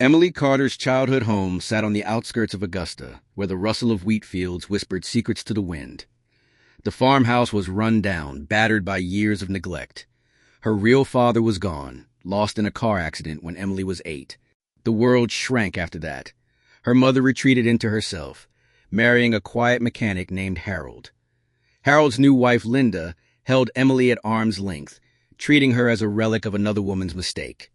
Emily Carter's childhood home sat on the outskirts of Augusta, where the rustle of wheat fields whispered secrets to the wind. The farmhouse was run down, battered by years of neglect. Her real father was gone, lost in a car accident when Emily was 8. The world shrank after that. Her mother retreated into herself, marrying a quiet mechanic named Harold. Harold's new wife, Linda, held Emily at arm's length, treating her as a relic of another woman's mistake.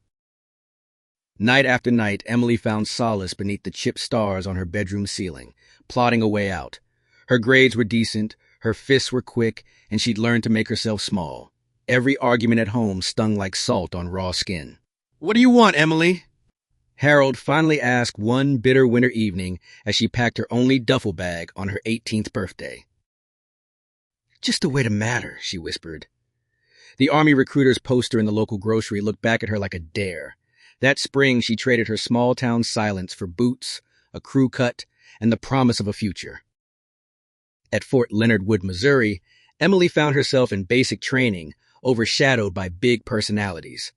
Night after night, Emily found solace beneath the chipped stars on her bedroom ceiling, plotting a way out. Her grades were decent, her fists were quick, and she'd learned to make herself small. Every argument at home stung like salt on raw skin. "What do you want, Emily?" Harold finally asked one bitter winter evening as she packed her only duffel bag on her 18th birthday. "Just a way to matter," she whispered. The Army recruiter's poster in the local grocery looked back at her like a dare. That spring, she traded her small-town silence for boots, a crew cut, and the promise of a future. At Fort Leonard Wood, Missouri, Emily found herself in basic training, overshadowed by big personalities.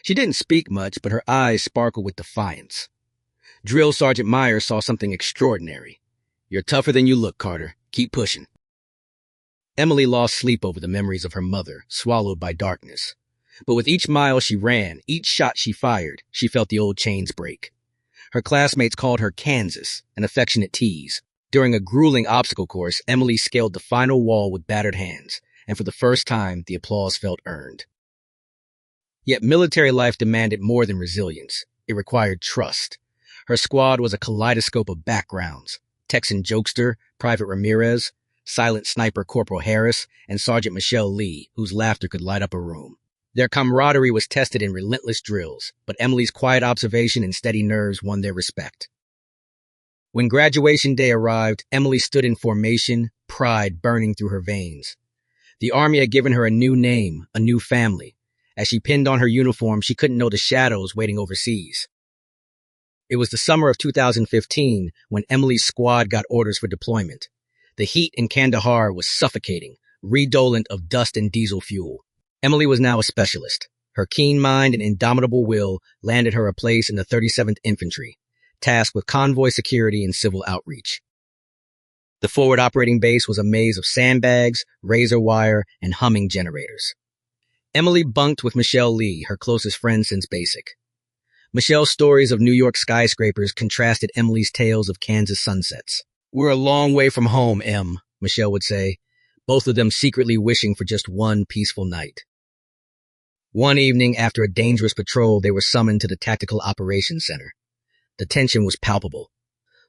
She didn't speak much, but her eyes sparkled with defiance. Drill Sergeant Myers saw something extraordinary. "You're tougher than you look, Carter. Keep pushing." Emily lost sleep over the memories of her mother, swallowed by darkness. But with each mile she ran, each shot she fired, she felt the old chains break. Her classmates called her Kansas, an affectionate tease. During a grueling obstacle course, Emily scaled the final wall with battered hands, and for the first time, the applause felt earned. Yet military life demanded more than resilience. It required trust. Her squad was a kaleidoscope of backgrounds: Texan jokester, Private Ramirez, silent sniper Corporal Harris, and Sergeant Michelle Lee, whose laughter could light up a room. Their camaraderie was tested in relentless drills, but Emily's quiet observation and steady nerves won their respect. When graduation day arrived, Emily stood in formation, pride burning through her veins. The Army had given her a new name, a new family. As she pinned on her uniform, she couldn't know the shadows waiting overseas. It was the summer of 2015 when Emily's squad got orders for deployment. The heat in Kandahar was suffocating, redolent of dust and diesel fuel. Emily was now a specialist. Her keen mind and indomitable will landed her a place in the 37th Infantry, tasked with convoy security and civil outreach. The forward operating base was a maze of sandbags, razor wire, and humming generators. Emily bunked with Michelle Lee, her closest friend since basic. Michelle's stories of New York skyscrapers contrasted Emily's tales of Kansas sunsets. "We're a long way from home, Em," Michelle would say, both of them secretly wishing for just one peaceful night. One evening, after a dangerous patrol, they were summoned to the Tactical Operations Center. The tension was palpable.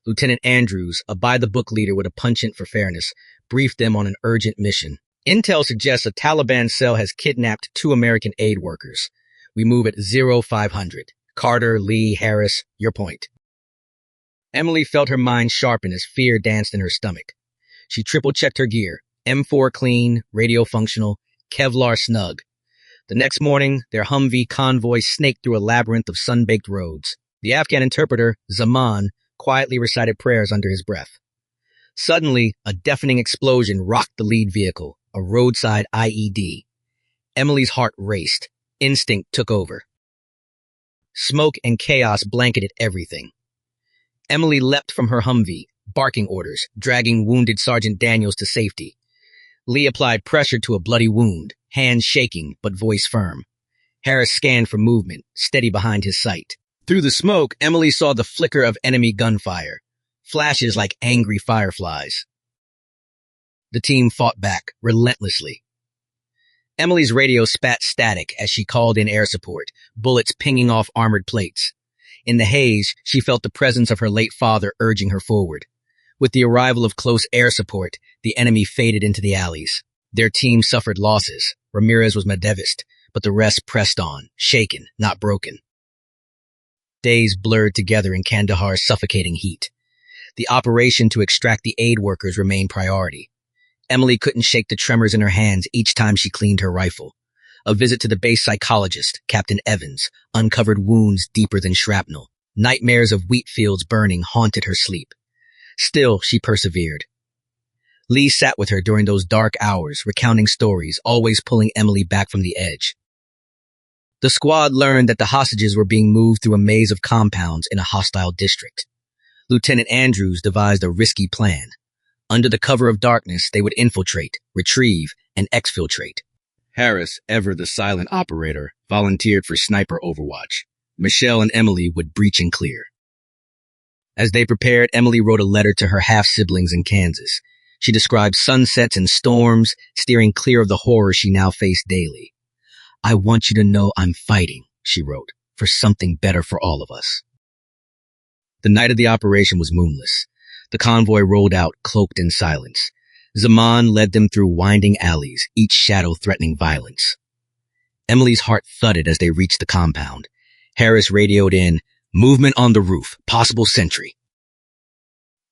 Lieutenant Andrews, a by-the-book leader with a penchant for fairness, briefed them on an urgent mission. "Intel suggests a Taliban cell has kidnapped 2 American aid workers. We move at 0500. Carter, Lee, Harris, your point." Emily felt her mind sharpen as fear danced in her stomach. She triple-checked her gear: M4 clean, radio functional, Kevlar snug. The next morning, their Humvee convoy snaked through a labyrinth of sun-baked roads. The Afghan interpreter, Zaman, quietly recited prayers under his breath. Suddenly, a deafening explosion rocked the lead vehicle, a roadside IED. Emily's heart raced. Instinct took over. Smoke and chaos blanketed everything. Emily leapt from her Humvee, barking orders, dragging wounded Sergeant Daniels to safety. Lee applied pressure to a bloody wound, hands shaking but voice firm. Harris scanned for movement, steady behind his sight. Through the smoke, Emily saw the flicker of enemy gunfire, flashes like angry fireflies. The team fought back, relentlessly. Emily's radio spat static as she called in air support, bullets pinging off armored plates. In the haze, she felt the presence of her late father urging her forward. With the arrival of close air support, the enemy faded into the alleys. Their team suffered losses. Ramirez was Medevist, but the rest pressed on, shaken, not broken. Days blurred together in Kandahar's suffocating heat. The operation to extract the aid workers remained priority. Emily couldn't shake the tremors in her hands each time she cleaned her rifle. A visit to the base psychologist, Captain Evans, uncovered wounds deeper than shrapnel. Nightmares of wheat fields burning haunted her sleep. Still, she persevered. Lee sat with her during those dark hours, recounting stories, always pulling Emily back from the edge. The squad learned that the hostages were being moved through a maze of compounds in a hostile district. Lieutenant Andrews devised a risky plan. Under the cover of darkness, they would infiltrate, retrieve, and exfiltrate. Harris, ever the silent operator, volunteered for sniper overwatch. Michelle and Emily would breach and clear. As they prepared, Emily wrote a letter to her half-siblings in Kansas. She described sunsets and storms, steering clear of the horror she now faced daily. "I want you to know I'm fighting," she wrote, "for something better for all of us." The night of the operation was moonless. The convoy rolled out, cloaked in silence. Zaman led them through winding alleys, each shadow threatening violence. Emily's heart thudded as they reached the compound. Harris radioed in, "Movement on the roof, possible sentry."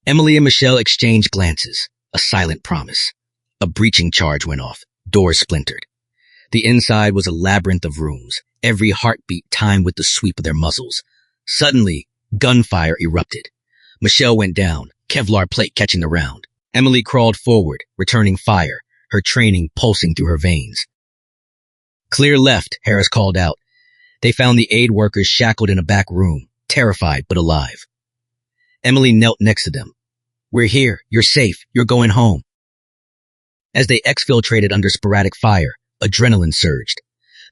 Emily and Michelle exchanged glances, a silent promise. A breaching charge went off, doors splintered. The inside was a labyrinth of rooms, every heartbeat timed with the sweep of their muzzles. Suddenly, gunfire erupted. Michelle went down, Kevlar plate catching the round. Emily crawled forward, returning fire, her training pulsing through her veins. "Clear left," Harris called out. They found the aid workers shackled in a back room, terrified but alive. Emily knelt next to them. "We're here. You're safe. You're going home." As they exfiltrated under sporadic fire, adrenaline surged.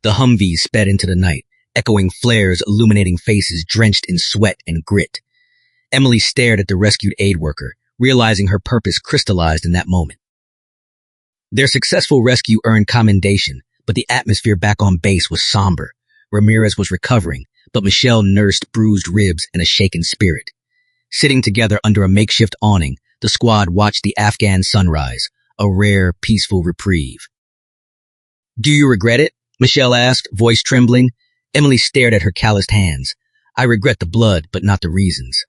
The Humvees sped into the night, echoing flares illuminating faces drenched in sweat and grit. Emily stared at the rescued aid worker, realizing her purpose crystallized in that moment. Their successful rescue earned commendation, but the atmosphere back on base was somber. Ramirez was recovering, but Michelle nursed bruised ribs and a shaken spirit. Sitting together under a makeshift awning, the squad watched the Afghan sunrise, a rare, peaceful reprieve. "Do you regret it?" Michelle asked, voice trembling. Emily stared at her calloused hands. "I regret the blood, but not the reasons."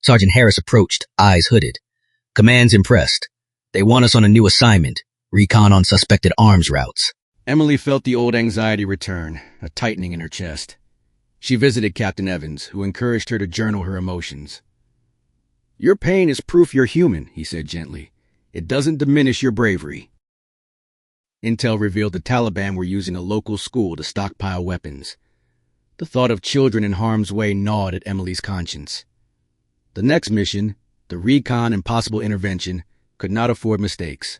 Sergeant Harris approached, eyes hooded. "Command's impressed. They want us on a new assignment, recon on suspected arms routes." Emily felt the old anxiety return, a tightening in her chest. She visited Captain Evans, who encouraged her to journal her emotions. "Your pain is proof you're human," he said gently. "It doesn't diminish your bravery." Intel revealed the Taliban were using a local school to stockpile weapons. The thought of children in harm's way gnawed at Emily's conscience. The next mission, the recon and possible intervention, could not afford mistakes.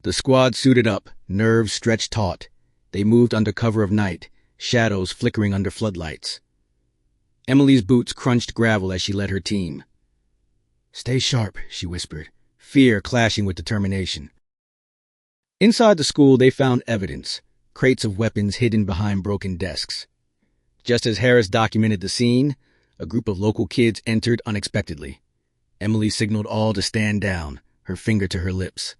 The squad suited up, nerves stretched taut. They moved under cover of night, shadows flickering under floodlights. Emily's boots crunched gravel as she led her team. "Stay sharp," she whispered, fear clashing with determination. Inside the school, they found evidence, crates of weapons hidden behind broken desks. Just as Harris documented the scene, a group of local kids entered unexpectedly. Emily signaled all to stand down, her finger to her lips.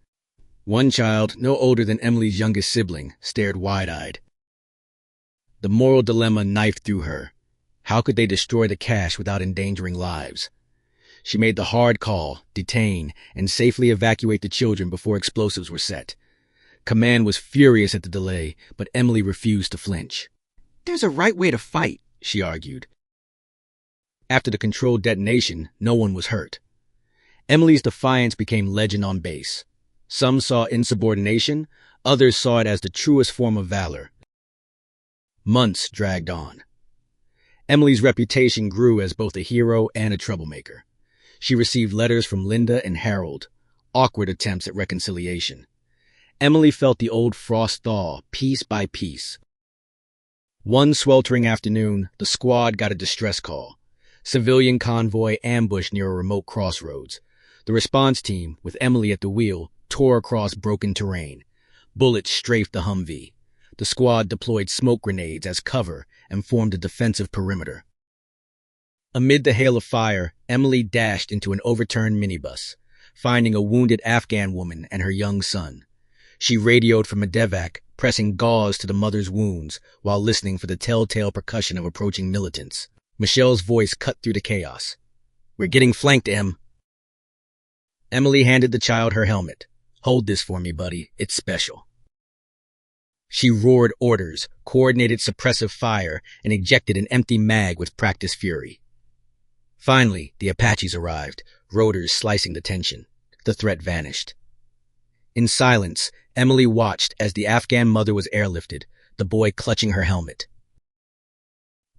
One child, no older than Emily's youngest sibling, stared wide-eyed. The moral dilemma knifed through her. How could they destroy the cache without endangering lives? She made the hard call, detain, and safely evacuate the children before explosives were set. Command was furious at the delay, but Emily refused to flinch. "There's a right way to fight," she argued. After the controlled detonation, no one was hurt. Emily's defiance became legend on base. Some saw insubordination, others saw it as the truest form of valor. Months dragged on. Emily's reputation grew as both a hero and a troublemaker. She received letters from Linda and Harold, awkward attempts at reconciliation. Emily felt the old frost thaw, piece by piece. One sweltering afternoon, the squad got a distress call. Civilian convoy ambushed near a remote crossroads. The response team, with Emily at the wheel, tore across broken terrain. Bullets strafed the Humvee. The squad deployed smoke grenades as cover and formed a defensive perimeter. Amid the hail of fire, Emily dashed into an overturned minibus, finding a wounded Afghan woman and her young son. She radioed from a medevac, pressing gauze to the mother's wounds while listening for the telltale percussion of approaching militants. Michelle's voice cut through the chaos. "We're getting flanked, Em." Emily handed the child her helmet. "Hold this for me, buddy. It's special." She roared orders, coordinated suppressive fire, and ejected an empty mag with practiced fury. Finally, the Apaches arrived, rotors slicing the tension. The threat vanished. In silence, Emily watched as the Afghan mother was airlifted, the boy clutching her helmet.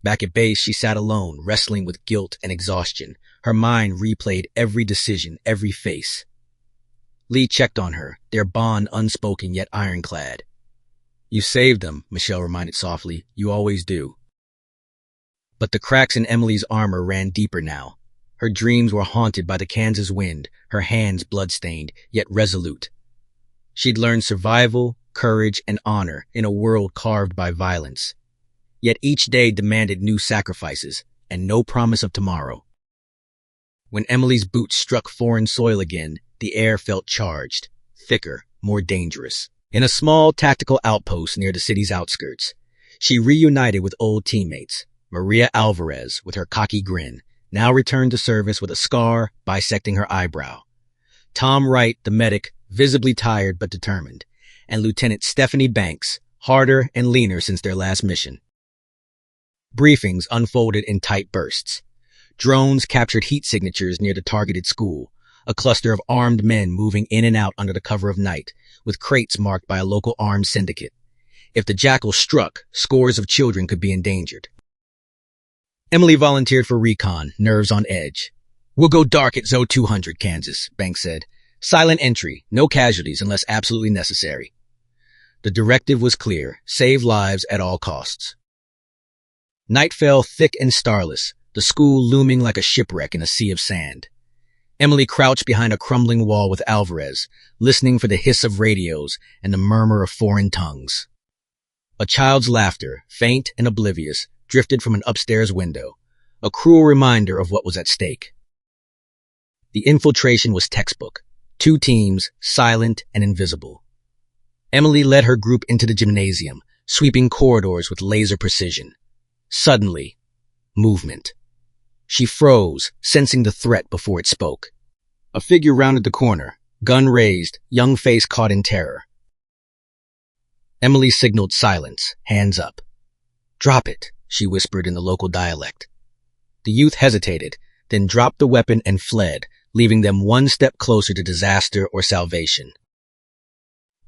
Back at base, she sat alone, wrestling with guilt and exhaustion. Her mind replayed every decision, every face. Lee checked on her, their bond unspoken yet ironclad. "You saved them," Michelle reminded softly. "You always do." But the cracks in Emily's armor ran deeper now. Her dreams were haunted by the Kansas wind, her hands bloodstained, yet resolute. She'd learned survival, courage, and honor in a world carved by violence. Yet each day demanded new sacrifices, and no promise of tomorrow. When Emily's boots struck foreign soil again, the air felt charged, thicker, more dangerous. In a small tactical outpost near the city's outskirts, she reunited with old teammates. Maria Alvarez, with her cocky grin, now returned to service with a scar bisecting her eyebrow. Tom Wright, the medic, visibly tired but determined, and Lieutenant Stephanie Banks, harder and leaner since their last mission. Briefings unfolded in tight bursts. Drones captured heat signatures near the targeted school, a cluster of armed men moving in and out under the cover of night, with crates marked by a local armed syndicate. If the jackal struck, scores of children could be endangered. Emily volunteered for recon, nerves on edge. "We'll go dark at Zone 200, Kansas," Banks said. "Silent entry, no casualties unless absolutely necessary." The directive was clear: save lives at all costs. Night fell thick and starless, the school looming like a shipwreck in a sea of sand. Emily crouched behind a crumbling wall with Alvarez, listening for the hiss of radios and the murmur of foreign tongues. A child's laughter, faint and oblivious, drifted from an upstairs window, a cruel reminder of what was at stake. The infiltration was textbook. 2 teams, silent and invisible. Emily led her group into the gymnasium, sweeping corridors with laser precision. Suddenly, movement. She froze, sensing the threat before it spoke. A figure rounded the corner, gun raised, young face caught in terror. Emily signaled silence, hands up. "Drop it," she whispered in the local dialect. The youth hesitated, then dropped the weapon and fled, leaving them one step closer to disaster or salvation.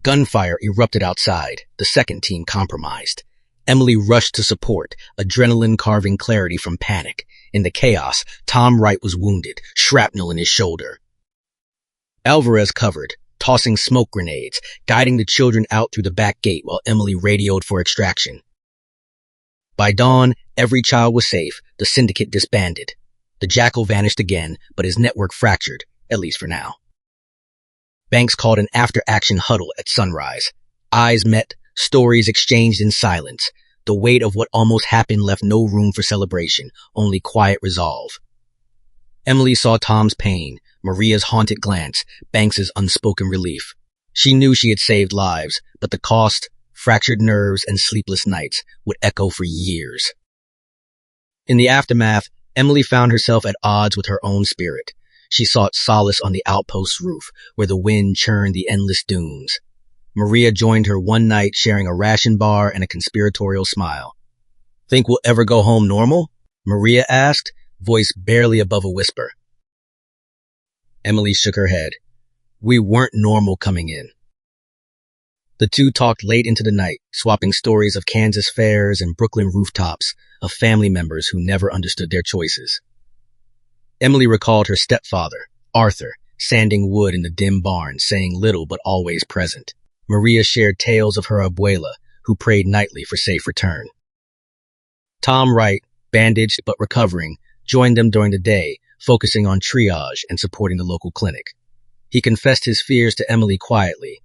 Gunfire erupted outside, the second team compromised. Emily rushed to support, adrenaline carving clarity from panic. In the chaos, Tom Wright was wounded, shrapnel in his shoulder. Alvarez covered, tossing smoke grenades, guiding the children out through the back gate while Emily radioed for extraction. By dawn, every child was safe, the syndicate disbanded. The jackal vanished again, but his network fractured, at least for now. Banks called an after-action huddle at sunrise. Eyes met, stories exchanged in silence. The weight of what almost happened left no room for celebration, only quiet resolve. Emily saw Tom's pain, Maria's haunted glance, Banks's unspoken relief. She knew she had saved lives, but the cost, fractured nerves and sleepless nights, would echo for years. In the aftermath, Emily found herself at odds with her own spirit. She sought solace on the outpost's roof, where the wind churned the endless dunes. Maria joined her one night, sharing a ration bar and a conspiratorial smile. "Think we'll ever go home normal?" Maria asked, voice barely above a whisper. Emily shook her head. "We weren't normal coming in." The two talked late into the night, swapping stories of Kansas fairs and Brooklyn rooftops, of family members who never understood their choices. Emily recalled her stepfather, Arthur, sanding wood in the dim barn, saying little but always present. Maria shared tales of her abuela, who prayed nightly for safe return. Tom Wright, bandaged but recovering, joined them during the day, focusing on triage and supporting the local clinic. He confessed his fears to Emily quietly.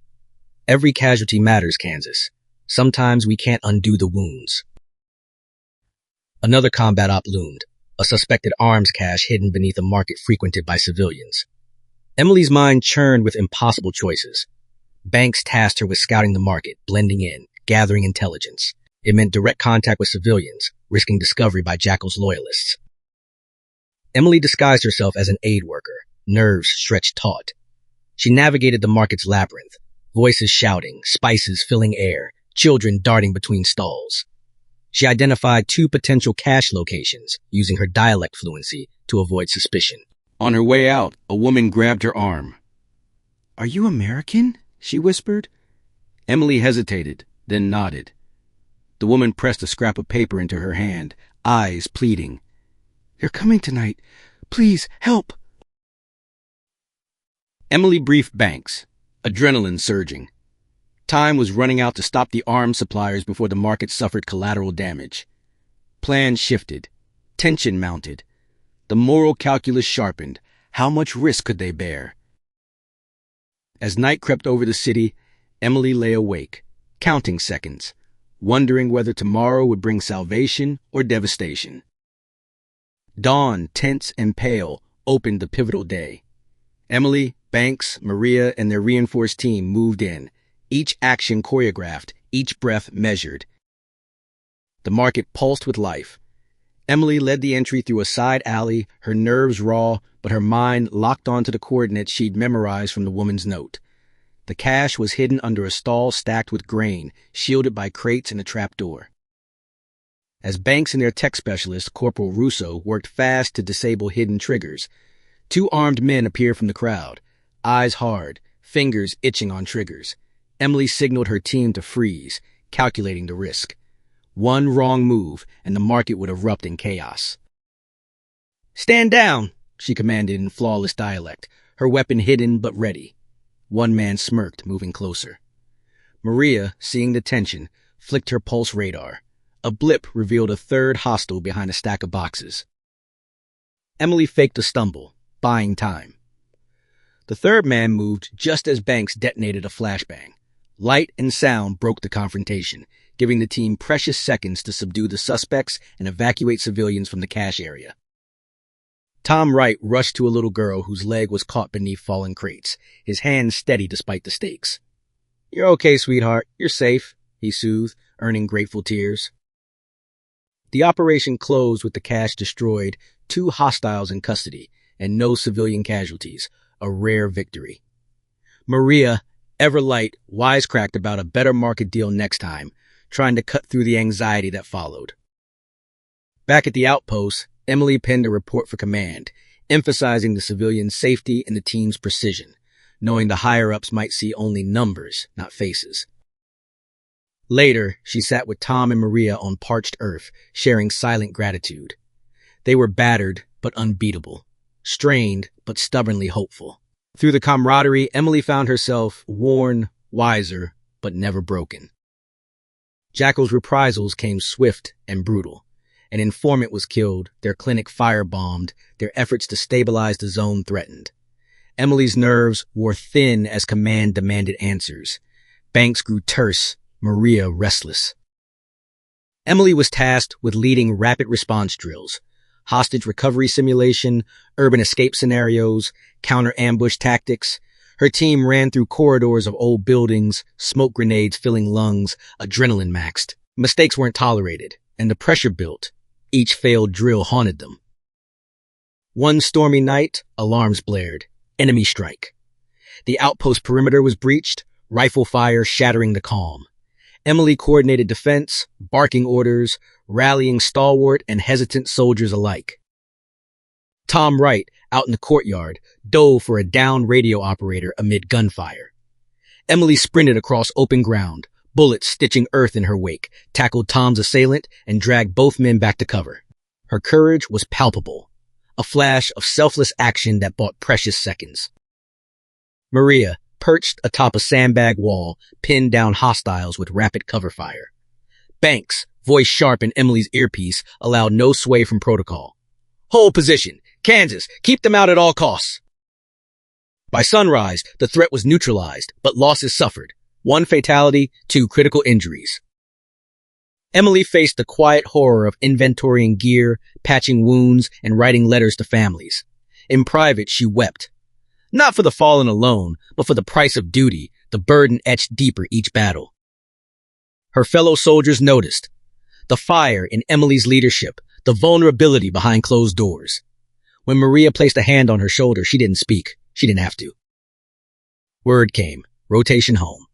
"Every casualty matters, Kansas. Sometimes we can't undo the wounds." Another combat op loomed, a suspected arms cache hidden beneath a market frequented by civilians. Emily's mind churned with impossible choices. Banks tasked her with scouting the market, blending in, gathering intelligence. It meant direct contact with civilians, risking discovery by Jackal's loyalists. Emily disguised herself as an aid worker, nerves stretched taut. She navigated the market's labyrinth, voices shouting, spices filling air, children darting between stalls. She identified 2 potential cache locations, using her dialect fluency to avoid suspicion. On her way out, a woman grabbed her arm. "Are you American?" she whispered. Emily hesitated, then nodded. The woman pressed a scrap of paper into her hand, eyes pleading. "They're coming tonight. Please, help." Emily briefed Banks, adrenaline surging. Time was running out to stop the arms suppliers before the market suffered collateral damage. Plans shifted. Tension mounted. The moral calculus sharpened. How much risk could they bear? As night crept over the city, Emily lay awake, counting seconds, wondering whether tomorrow would bring salvation or devastation. Dawn, tense and pale, opened the pivotal day. Emily, Banks, Maria, and their reinforced team moved in, each action choreographed, each breath measured. The market pulsed with life. Emily led the entry through a side alley, her nerves raw, but her mind locked onto the coordinates she'd memorized from the woman's note. The cash was hidden under a stall stacked with grain, shielded by crates and a trapdoor. As Banks and their tech specialist, Corporal Russo, worked fast to disable hidden triggers, two armed men appeared from the crowd, eyes hard, fingers itching on triggers. Emily signaled her team to freeze, calculating the risk. One wrong move, and the market would erupt in chaos. "Stand down," she commanded in flawless dialect, her weapon hidden but ready. One man smirked, moving closer. Maria, seeing the tension, flicked her pulse radar. A blip revealed a third hostile behind a stack of boxes. Emily faked a stumble, buying time. The third man moved just as Banks detonated a flashbang. Light and sound broke the confrontation, giving the team precious seconds to subdue the suspects and evacuate civilians from the cash area. Tom Wright rushed to a little girl whose leg was caught beneath fallen crates, his hands steady despite the stakes. "You're okay, sweetheart. You're safe," he soothed, earning grateful tears. The operation closed with the cash destroyed, 2 hostiles in custody, and no civilian casualties, a rare victory. Maria, ever light, wisecracked about a better market deal next time, trying to cut through the anxiety that followed. Back at the outpost, Emily penned a report for command, emphasizing the civilians' safety and the team's precision, knowing the higher-ups might see only numbers, not faces. Later, she sat with Tom and Maria on parched earth, sharing silent gratitude. They were battered, but unbeatable, strained, but stubbornly hopeful. Through the camaraderie, Emily found herself worn, wiser, but never broken. Jackal's reprisals came swift and brutal. An informant was killed, their clinic firebombed, their efforts to stabilize the zone threatened. Emily's nerves wore thin as command demanded answers. Banks grew terse, Maria restless. Emily was tasked with leading rapid response drills, hostage recovery simulation, urban escape scenarios, counter-ambush tactics. Her team ran through corridors of old buildings, smoke grenades filling lungs, adrenaline maxed. Mistakes weren't tolerated, and the pressure built. Each failed drill haunted them. One stormy night, alarms blared. Enemy strike. The outpost perimeter was breached, rifle fire shattering the calm. Emily coordinated defense, barking orders, rallying stalwart and hesitant soldiers alike. Tom Wright, out in the courtyard, dove for a downed radio operator amid gunfire. Emily sprinted across open ground, bullets stitching earth in her wake, tackled Tom's assailant, and dragged both men back to cover. Her courage was palpable, a flash of selfless action that bought precious seconds. Maria, perched atop a sandbag wall, pinned down hostiles with rapid cover fire. Banks, voice sharp in Emily's earpiece, allowed no sway from protocol. "Hold position. Kansas, keep them out at all costs." By sunrise, the threat was neutralized, but losses suffered. 1 fatality, 2 critical injuries. Emily faced the quiet horror of inventorying gear, patching wounds, and writing letters to families. In private, she wept. Not for the fallen alone, but for the price of duty, the burden etched deeper each battle. Her fellow soldiers noticed. The fire in Emily's leadership, the vulnerability behind closed doors. When Maria placed a hand on her shoulder, she didn't speak. She didn't have to. Word came. Rotation home.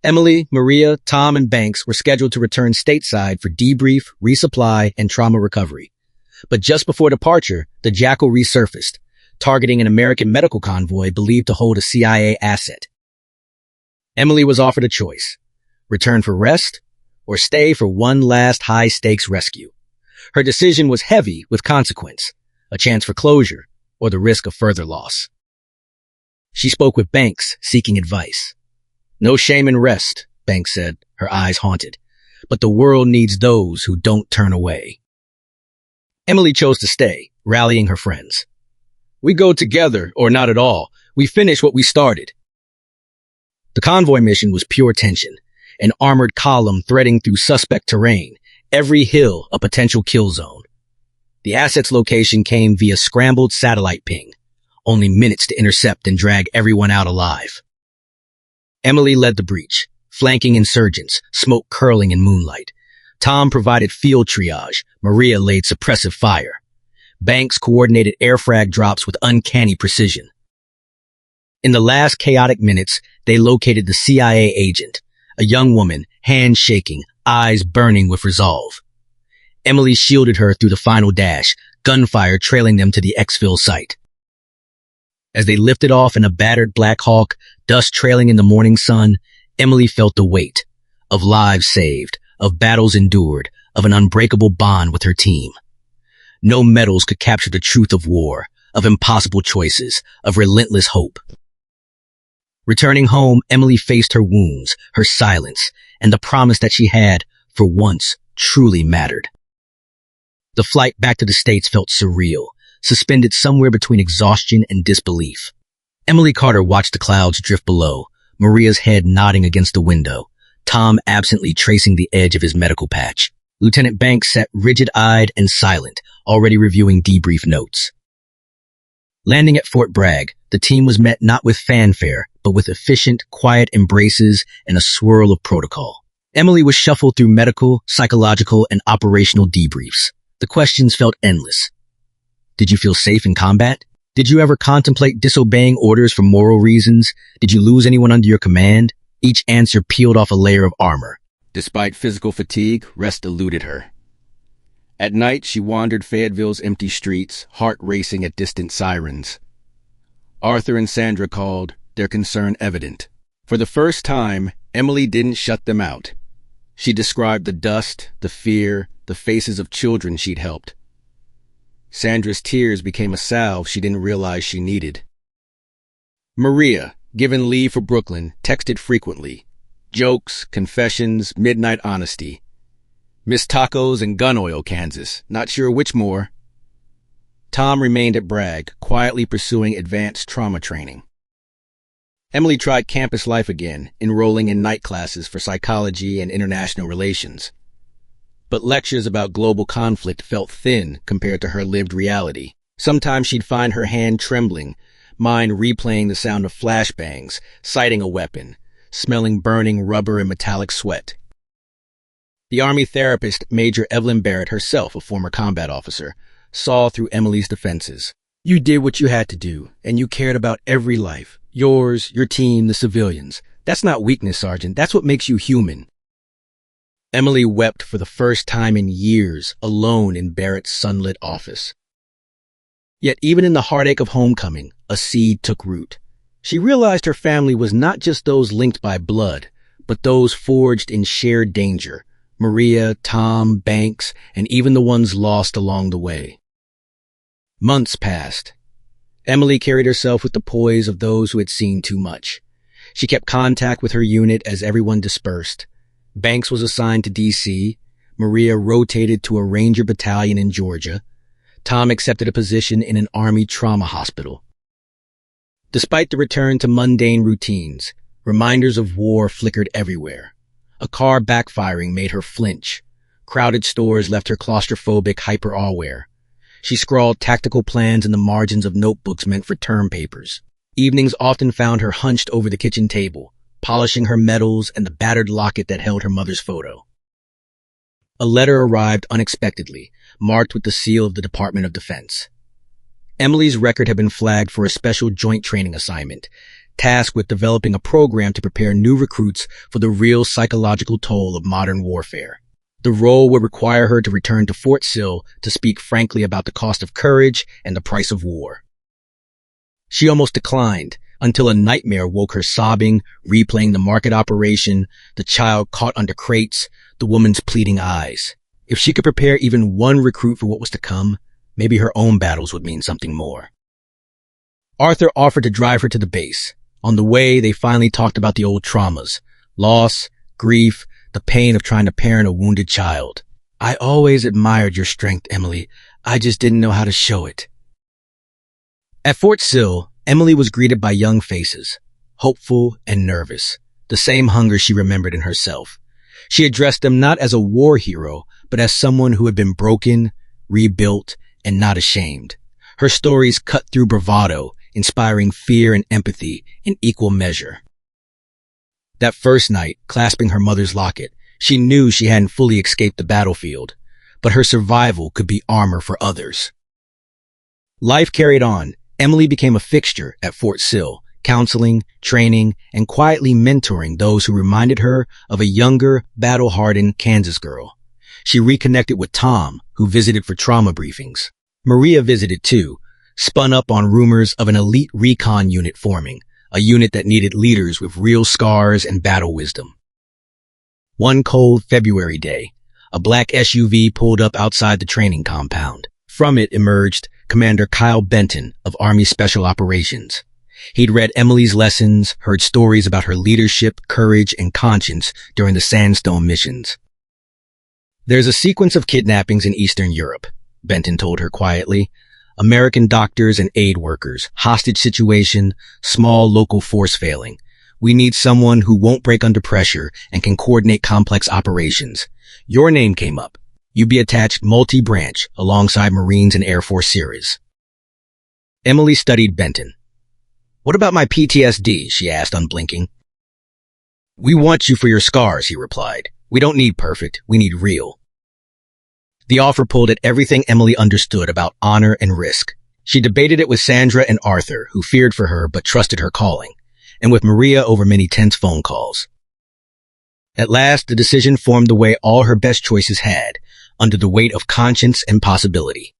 Emily, Maria, Tom, and Banks were scheduled to return stateside for debrief, resupply, and trauma recovery. But just before departure, the Jackal resurfaced, targeting an American medical convoy believed to hold a CIA asset. Emily was offered a choice: return for rest or stay for one last high-stakes rescue. Her decision was heavy with consequence, a chance for closure, or the risk of further loss. She spoke with Banks, seeking advice. "No shame in rest," Banks said, her eyes haunted. "But the world needs those who don't turn away." Emily chose to stay, rallying her friends. "We go together, or not at all. We finish what we started." The convoy mission was pure tension, an armored column threading through suspect terrain, every hill a potential kill zone. The asset's location came via scrambled satellite ping, only minutes to intercept and drag everyone out alive. Emily led the breach, flanking insurgents, smoke curling in moonlight. Tom provided field triage. Maria laid suppressive fire. Banks coordinated airfrag drops with uncanny precision. In the last chaotic minutes, they located the CIA agent, a young woman, hands shaking, eyes burning with resolve. Emily shielded her through the final dash, gunfire trailing them to the exfil site. As they lifted off in a battered Black Hawk, dust trailing in the morning sun, Emily felt the weight of lives saved, of battles endured, of an unbreakable bond with her team. No medals could capture the truth of war, of impossible choices, of relentless hope. Returning home, Emily faced her wounds, her silence, and the promise that she had, for once, truly mattered. The flight back to the States felt surreal, suspended somewhere between exhaustion and disbelief. Emily Carter watched the clouds drift below, Maria's head nodding against the window, Tom absently tracing the edge of his medical patch. Lieutenant Banks sat rigid-eyed and silent, already reviewing debrief notes. Landing at Fort Bragg, the team was met not with fanfare, but with efficient, quiet embraces and a swirl of protocol. Emily was shuffled through medical, psychological, and operational debriefs. The questions felt endless. Did you feel safe in combat? Did you ever contemplate disobeying orders for moral reasons? Did you lose anyone under your command? Each answer peeled off a layer of armor. Despite physical fatigue, rest eluded her. At night, she wandered Fayetteville's empty streets, heart racing at distant sirens. Arthur and Sandra called, their concern evident. For the first time, Emily didn't shut them out. She described the dust, the fear, the faces of children she'd helped. Sandra's tears became a salve she didn't realize she needed. Maria, given leave for Brooklyn, texted frequently. Jokes, confessions, midnight honesty. Missed tacos and gun oil, Kansas. Not sure which more. Tom remained at Bragg, quietly pursuing advanced trauma training. Emily tried campus life again, enrolling in night classes for psychology and international relations. But lectures about global conflict felt thin compared to her lived reality. Sometimes she'd find her hand trembling, mind replaying the sound of flashbangs, sighting a weapon, smelling burning rubber and metallic sweat. The Army therapist, Major Evelyn Barrett, herself a former combat officer, saw through Emily's defenses. You did what you had to do, and you cared about every life. Yours, your team, the civilians. That's not weakness, Sergeant. That's what makes you human. Emily wept for the first time in years, alone in Barrett's sunlit office. Yet even in the heartache of homecoming, a seed took root. She realized her family was not just those linked by blood, but those forged in shared danger. Maria, Tom, Banks, and even the ones lost along the way. Months passed. Emily carried herself with the poise of those who had seen too much. She kept contact with her unit as everyone dispersed. Banks was assigned to D.C., Maria rotated to a Ranger battalion in Georgia. Tom accepted a position in an Army trauma hospital. Despite the return to mundane routines, reminders of war flickered everywhere. A car backfiring made her flinch. Crowded stores left her claustrophobic, hyper-aware. She scrawled tactical plans in the margins of notebooks meant for term papers. Evenings often found her hunched over the kitchen table, polishing her medals and the battered locket that held her mother's photo. A letter arrived unexpectedly, marked with the seal of the Department of Defense. Emily's record had been flagged for a special joint training assignment, tasked with developing a program to prepare new recruits for the real psychological toll of modern warfare. The role would require her to return to Fort Sill to speak frankly about the cost of courage and the price of war. She almost declined, until a nightmare woke her sobbing, replaying the market operation, the child caught under crates, the woman's pleading eyes. If she could prepare even one recruit for what was to come, maybe her own battles would mean something more. Arthur offered to drive her to the base. On the way, they finally talked about the old traumas, loss, grief, the pain of trying to parent a wounded child. I always admired your strength, Emily. I just didn't know how to show it. At Fort Sill, Emily was greeted by young faces, hopeful and nervous, the same hunger she remembered in herself. She addressed them not as a war hero, but as someone who had been broken, rebuilt, and not ashamed. Her stories cut through bravado, inspiring fear and empathy in equal measure. That first night, clasping her mother's locket, she knew she hadn't fully escaped the battlefield, but her survival could be armor for others. Life carried on. Emily became a fixture at Fort Sill, counseling, training, and quietly mentoring those who reminded her of a younger, battle-hardened Kansas girl. She reconnected with Tom, who visited for trauma briefings. Maria visited too, spun up on rumors of an elite recon unit forming, a unit that needed leaders with real scars and battle wisdom. One cold February day, a black SUV pulled up outside the training compound. From it emerged Commander Kyle Benton of Army Special Operations. He'd read Emily's lessons, heard stories about her leadership, courage, and conscience during the Sandstone missions. There's a sequence of kidnappings in Eastern Europe, Benton told her quietly. American doctors and aid workers, hostage situation, small local force failing. We need someone who won't break under pressure and can coordinate complex operations. Your name came up. You'd be attached multi-branch alongside Marines and Air Force series. Emily studied Benton. What about my PTSD? She asked, unblinking. We want you for your scars, he replied. We don't need perfect, we need real. The offer pulled at everything Emily understood about honor and risk. She debated it with Sandra and Arthur, who feared for her but trusted her calling, and with Maria over many tense phone calls. At last, the decision formed the way all her best choices had, under the weight of conscience and possibility.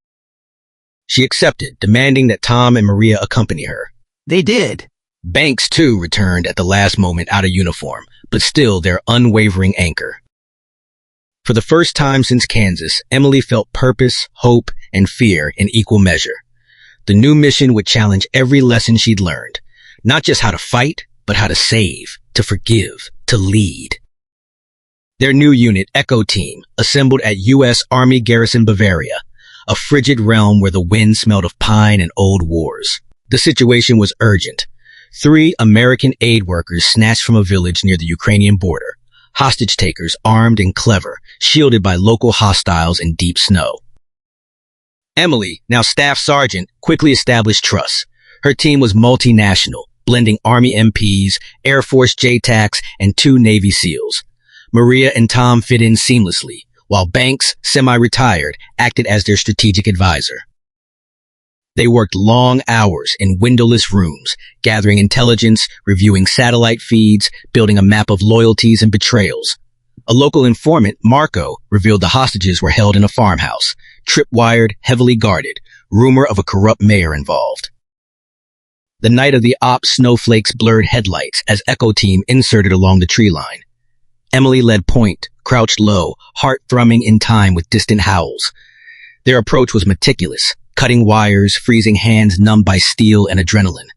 She accepted, demanding that Tom and Maria accompany her. They did. Banks, too, returned at the last moment out of uniform, but still their unwavering anchor. For the first time since Kansas, Emily felt purpose, hope, and fear in equal measure. The new mission would challenge every lesson she'd learned, not just how to fight, but how to save, to forgive, to lead. Their new unit, Echo Team, assembled at U.S. Army Garrison Bavaria, a frigid realm where the wind smelled of pine and old wars. The situation was urgent. 3 American aid workers snatched from a village near the Ukrainian border, hostage takers armed and clever, shielded by local hostiles in deep snow. Emily, now staff sergeant, quickly established trust. Her team was multinational, blending Army MPs, Air Force JTACs, and 2 Navy SEALs. Maria and Tom fit in seamlessly, while Banks, semi-retired, acted as their strategic advisor. They worked long hours in windowless rooms, gathering intelligence, reviewing satellite feeds, building a map of loyalties and betrayals. A local informant, Marco, revealed the hostages were held in a farmhouse, tripwired, heavily guarded, rumor of a corrupt mayor involved. The night of the op, snowflakes blurred headlights as Echo Team inserted along the tree line. Emily led point, crouched low, heart thrumming in time with distant howls. Their approach was meticulous, cutting wires, freezing hands numbed by steel and adrenaline.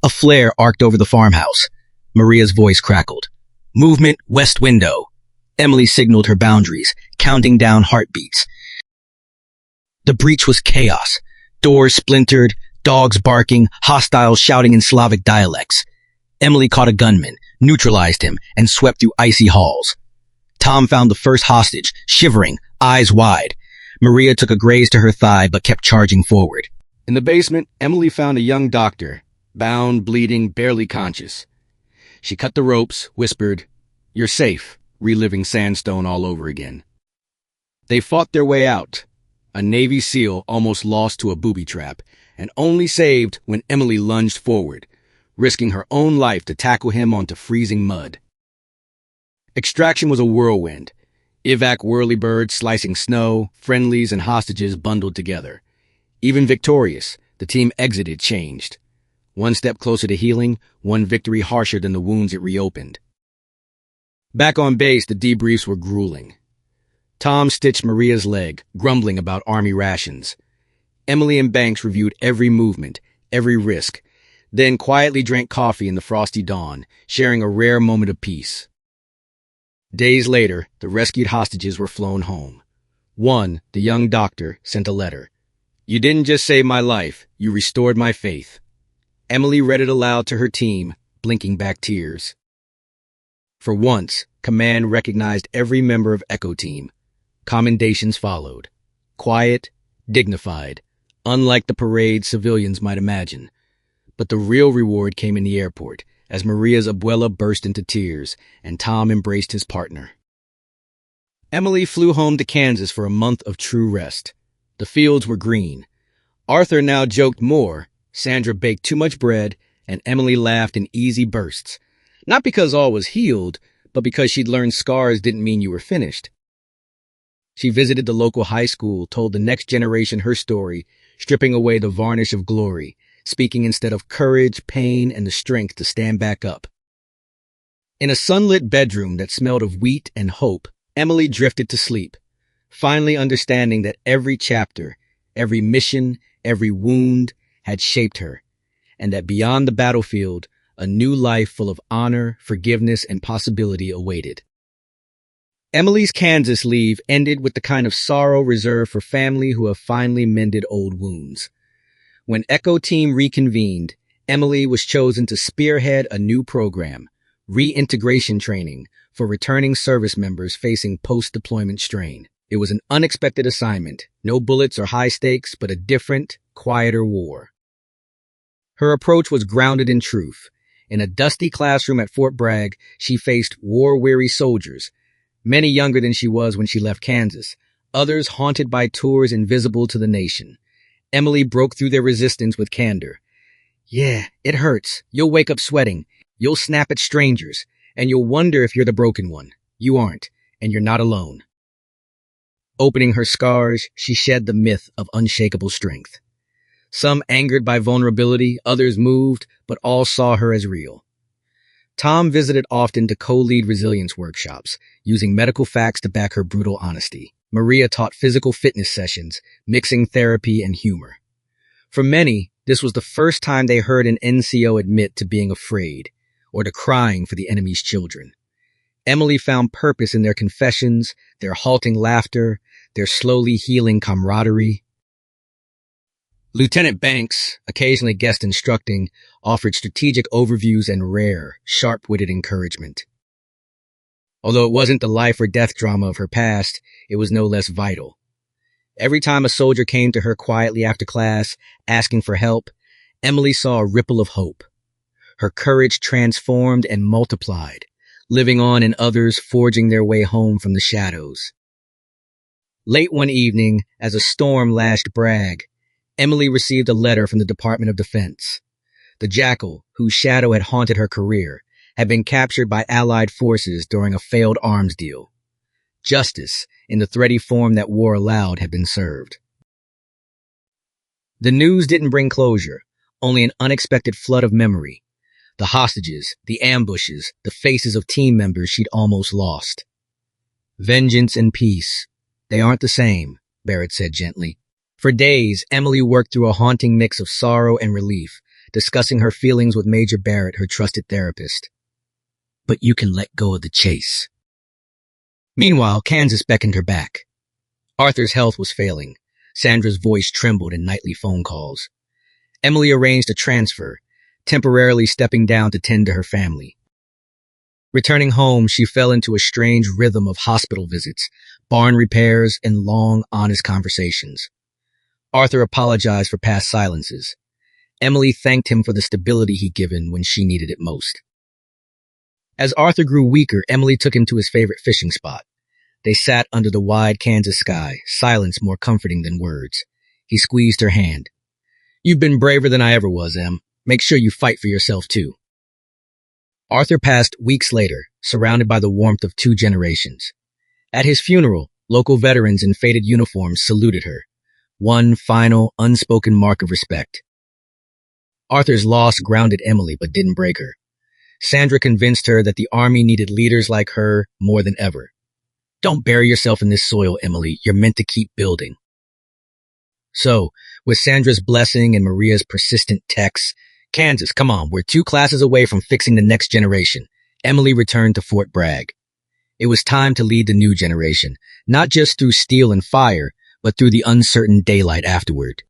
A flare arced over the farmhouse. Maria's voice crackled. Movement, west window. Emily signaled her boundaries, counting down heartbeats. The breach was chaos. Doors splintered, dogs barking, hostiles shouting in Slavic dialects. Emily caught a gunman, neutralized him, and swept through icy halls. Tom found the first hostage, shivering, eyes wide. Maria took a graze to her thigh but kept charging forward. In the basement, Emily found a young doctor, bound, bleeding, barely conscious. She cut the ropes, whispered, "You're safe," reliving Sandstone all over again. They fought their way out. A Navy SEAL almost lost to a booby trap, and only saved when Emily lunged forward, risking her own life to tackle him onto freezing mud. Extraction was a whirlwind. Evac whirlybirds slicing snow, friendlies and hostages bundled together. Even victorious, the team exited changed. One step closer to healing, one victory harsher than the wounds it reopened. Back on base, the debriefs were grueling. Tom stitched Maria's leg, grumbling about Army rations. Emily and Banks reviewed every movement, every risk, then quietly drank coffee in the frosty dawn, sharing a rare moment of peace. Days later, the rescued hostages were flown home. One, the young doctor, sent a letter. "You didn't just save my life, you restored my faith." Emily read it aloud to her team, blinking back tears. For once, command recognized every member of Echo Team. Commendations followed. Quiet, dignified, unlike the parade civilians might imagine. But the real reward came in the airport, as Maria's abuela burst into tears, and Tom embraced his partner. Emily flew home to Kansas for a month of true rest. The fields were green. Arthur now joked more, Sandra baked too much bread, and Emily laughed in easy bursts. Not because all was healed, but because she'd learned scars didn't mean you were finished. She visited the local high school, told the next generation her story, stripping away the varnish of glory, speaking instead of courage, pain, and the strength to stand back up. In a sunlit bedroom that smelled of wheat and hope, Emily drifted to sleep, finally understanding that every chapter, every mission, every wound had shaped her, and that beyond the battlefield, a new life full of honor, forgiveness, and possibility awaited. Emily's Kansas leave ended with the kind of sorrow reserved for family who have finally mended old wounds. When Echo Team reconvened, Emily was chosen to spearhead a new program, reintegration training for returning service members facing post-deployment strain. It was an unexpected assignment, no bullets or high stakes, but a different, quieter war. Her approach was grounded in truth. In a dusty classroom at Fort Bragg, she faced war-weary soldiers, many younger than she was when she left Kansas, others haunted by tours invisible to the nation. Emily broke through their resistance with candor. "Yeah, it hurts. You'll wake up sweating. You'll snap at strangers. And you'll wonder if you're the broken one. You aren't, and you're not alone." Opening her scars, she shed the myth of unshakable strength. Some angered by vulnerability, others moved, but all saw her as real. Tom visited often to co-lead resilience workshops, using medical facts to back her brutal honesty. Maria taught physical fitness sessions, mixing therapy and humor. For many, this was the first time they heard an NCO admit to being afraid, or to crying for the enemy's children. Emily found purpose in their confessions, their halting laughter, their slowly healing camaraderie. Lieutenant Banks, occasionally guest instructing, offered strategic overviews and rare, sharp-witted encouragement. Although it wasn't the life or death drama of her past, it was no less vital. Every time a soldier came to her quietly after class, asking for help, Emily saw a ripple of hope. Her courage transformed and multiplied, living on in others forging their way home from the shadows. Late one evening, as a storm lashed Bragg, Emily received a letter from the Department of Defense. The Jackal, whose shadow had haunted her career, had been captured by Allied forces during a failed arms deal. Justice, in the thready form that war allowed, had been served. The news didn't bring closure, only an unexpected flood of memory. The hostages, the ambushes, the faces of team members she'd almost lost. "Vengeance and peace. They aren't the same," Barrett said gently. For days, Emily worked through a haunting mix of sorrow and relief, discussing her feelings with Major Barrett, her trusted therapist. "But you can let go of the chase." Meanwhile, Kansas beckoned her back. Arthur's health was failing. Sandra's voice trembled in nightly phone calls. Emily arranged a transfer, temporarily stepping down to tend to her family. Returning home, she fell into a strange rhythm of hospital visits, barn repairs, and long, honest conversations. Arthur apologized for past silences. Emily thanked him for the stability he'd given when she needed it most. As Arthur grew weaker, Emily took him to his favorite fishing spot. They sat under the wide Kansas sky, silence more comforting than words. He squeezed her hand. "You've been braver than I ever was, Em. Make sure you fight for yourself, too." Arthur passed weeks later, surrounded by the warmth of 2 generations. At his funeral, local veterans in faded uniforms saluted her, one final, unspoken mark of respect. Arthur's loss grounded Emily but didn't break her. Sandra convinced her that the army needed leaders like her more than ever. Don't bury yourself in this soil, Emily. You're meant to keep building. So, with Sandra's blessing and Maria's persistent texts, Kansas, come on, we're 2 classes away from fixing the next generation. Emily returned to Fort Bragg. It was time to lead the new generation, not just through steel and fire, but through the uncertain daylight afterward.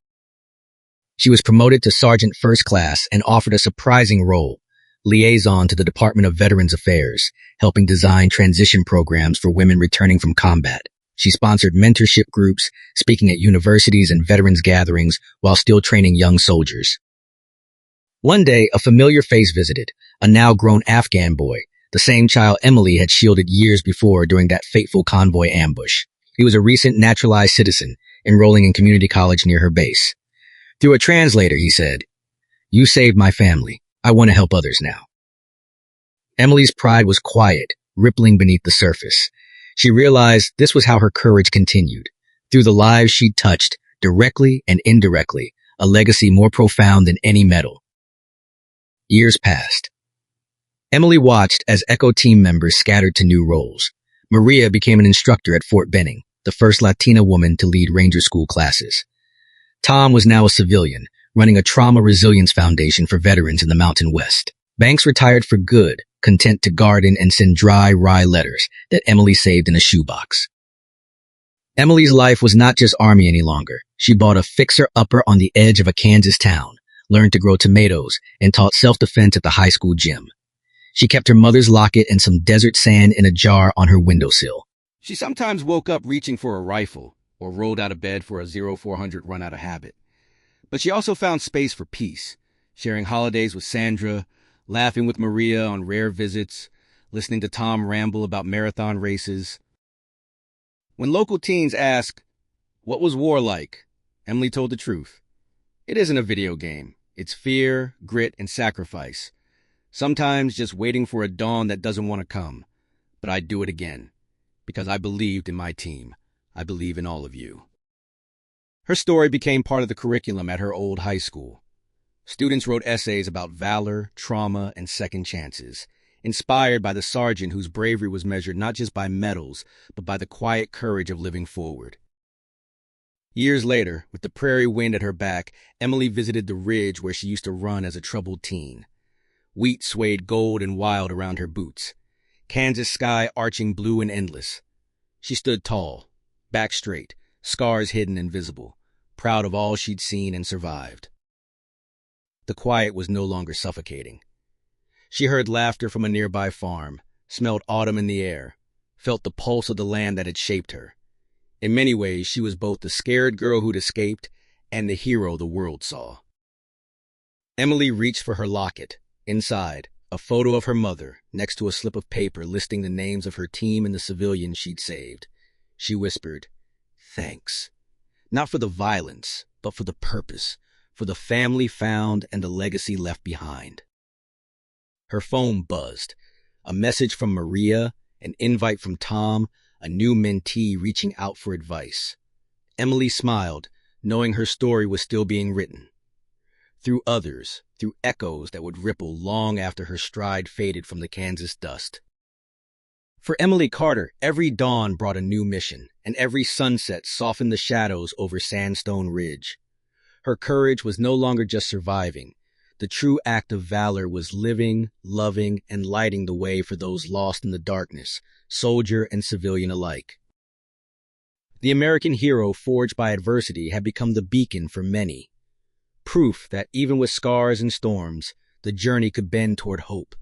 She was promoted to Sergeant First Class and offered a surprising role, liaison to the Department of Veterans Affairs, helping design transition programs for women returning from combat. She sponsored mentorship groups, speaking at universities and veterans gatherings while still training young soldiers. One day, a familiar face visited, a now-grown Afghan boy, the same child Emily had shielded years before during that fateful convoy ambush. He was a recent naturalized citizen, enrolling in community college near her base. Through a translator, he said, "You saved my family. I want to help others now." Emily's pride was quiet, rippling beneath the surface. She realized this was how her courage continued. Through the lives she'd touched, directly and indirectly, a legacy more profound than any medal. Years passed. Emily watched as ECHO team members scattered to new roles. Maria became an instructor at Fort Benning, the first Latina woman to lead Ranger School classes. Tom was now a civilian, running a trauma resilience foundation for veterans in the Mountain West. Banks retired for good, content to garden and send dry rye letters that Emily saved in a shoebox. Emily's life was not just army any longer. She bought a fixer-upper on the edge of a Kansas town, learned to grow tomatoes, and taught self-defense at the high school gym. She kept her mother's locket and some desert sand in a jar on her windowsill. She sometimes woke up reaching for a rifle or rolled out of bed for a 0400 run out of habit. But she also found space for peace, sharing holidays with Sandra, laughing with Maria on rare visits, listening to Tom ramble about marathon races. When local teens asked, "What was war like?" Emily told the truth. It isn't a video game. It's fear, grit, and sacrifice. Sometimes just waiting for a dawn that doesn't want to come. But I'd do it again. Because I believed in my team. I believe in all of you. Her story became part of the curriculum at her old high school. Students wrote essays about valor, trauma, and second chances, inspired by the sergeant whose bravery was measured not just by medals, but by the quiet courage of living forward. Years later, with the prairie wind at her back, Emily visited the ridge where she used to run as a troubled teen. Wheat swayed gold and wild around her boots, Kansas sky arching blue and endless. She stood tall, back straight, scars hidden and visible, proud of all she'd seen and survived. The quiet was no longer suffocating. She heard laughter from a nearby farm, smelled autumn in the air, felt the pulse of the land that had shaped her. In many ways, she was both the scared girl who'd escaped and the hero the world saw. Emily reached for her locket. Inside, a photo of her mother, next to a slip of paper listing the names of her team and the civilians she'd saved. She whispered, "Thanks. Not for the violence, but for the purpose, for the family found and the legacy left behind." Her phone buzzed. A message from Maria, an invite from Tom, a new mentee reaching out for advice. Emily smiled, knowing her story was still being written. Through others, through echoes that would ripple long after her stride faded from the Kansas dust. For Emily Carter, every dawn brought a new mission, and every sunset softened the shadows over Sandstone Ridge. Her courage was no longer just surviving. The true act of valor was living, loving, and lighting the way for those lost in the darkness, soldier and civilian alike. The American hero forged by adversity had become the beacon for many. Proof that even with scars and storms, the journey could bend toward hope.